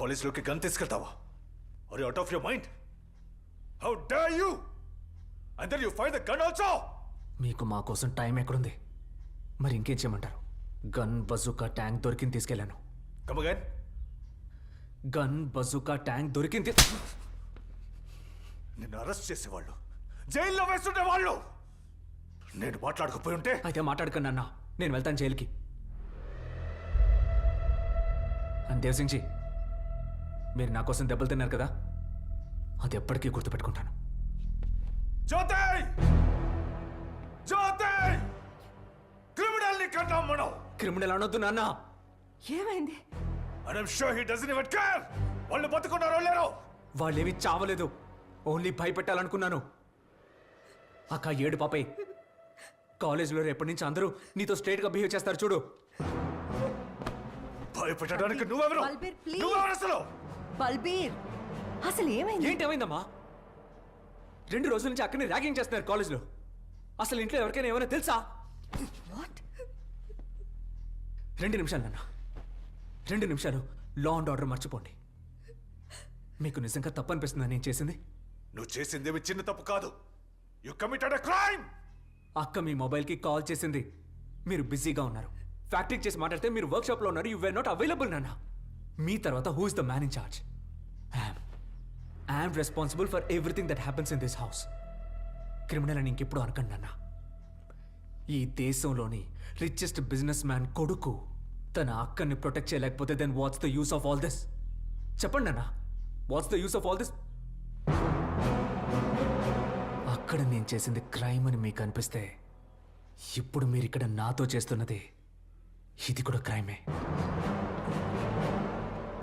కాలేజ్లోకి gun తీసుకెళ్తావా? Are you out of your mind? How dare you? And then you fire the gun also. మీకు మా కోసం time ఎక్కడుంది? మరి ఇంకేం చేయమంటారు? గన్ బజూకా ట్యాంక్ దొరికింది తీసుకెళ్ళాను. Come again. Gun bazooka tank దొరికింది. నిన్ను అరెస్ట్ చేసేవాళ్ళు, జైల్లో వేస్తుండేవాళ్ళు. నేను మాట్లాడకపోయి ఉంటే. అయితే మాట్లాడుకున్నా అన్న, నేను వెళ్తాను జైలుకి. అండ్ దేవ్ సింగ్ జీ, మీరు నా కోసం దెబ్బలు తిన్నారు కదా, అది ఎప్పటికీ గుర్తుపెట్టుకుంటాను. జ్యోతి! జ్యోతి! క్రిమినల్ ని కన్నాం మనం. క్రిమినల్ అనొద్దు నాన్న. ఏమైంది? And I'm sure he doesn't even care. వాళ్ళు బతుకున్నారో లేరో. వాళ్ళేమీ చావలేదు, ఓన్లీ భయపెట్టాలనుకున్నాను. అక్క ఏడు పాపే, కాలేజీలో రేపటి నుంచి అందరూ నీతో స్ట్రైట్ గా బిహేవ్ చేస్తారు చూడు. భయపెట్టడానికి నువ్వెవరు? బల్బీర్, ప్లీజ్. నువ్వెవరు అసలు? బల్బీర్, అసలు ఏమైంది? ఏంటేమైందమ్మా? 2 రోజుల నుంచి అక్కడిని ర్యాగింగ్ చేస్తున్నారు కాలేజ్లో. అసలు ఇంట్లో ఎవరికైనా ఏమైనా తెలుసా? వాట్? 2 నిమిషాలు నాన్న, 2 నిమిషాలు లా అండ్ ఆర్డర్ మర్చిపోండి. మీకు నిజంగా తప్పు అనిపిస్తుందా నేను చేసింది? నువ్వు చేసిందేమి చిన్న తప్పు కాదు. You committed a crime. అక్క మీ మొబైల్కి కాల్ చేసింది, మీరు బిజీగా ఉన్నారు. ఫ్యాక్టరీకి చేసి మాట్లాడితే మీరు వర్క్షాప్లో ఉన్నారు. యు వేర్ నాట్ అవైలబుల్ నాన్న. మీ తర్వాత who is the man in charge? I'm responsible for everything that happens in this house. Criminal అని ఇంకెప్పుడు అనకండి నాన్న. ఈ దేశంలోని రిచెస్ట్ బిజినెస్ మ్యాన్ కొడుకు తన అక్కని ప్రొటెక్ట్ చేయలేకపోతే then what's the use of all this? చెప్పండి నాన్న, what's the use of all this? అక్కడ నేను చేసింది క్రైమ్ అని మీకు అనిపిస్తే, ఇప్పుడు మీరు ఇక్కడ నాతో చేస్తున్నది ఇది కూడా క్రైమే.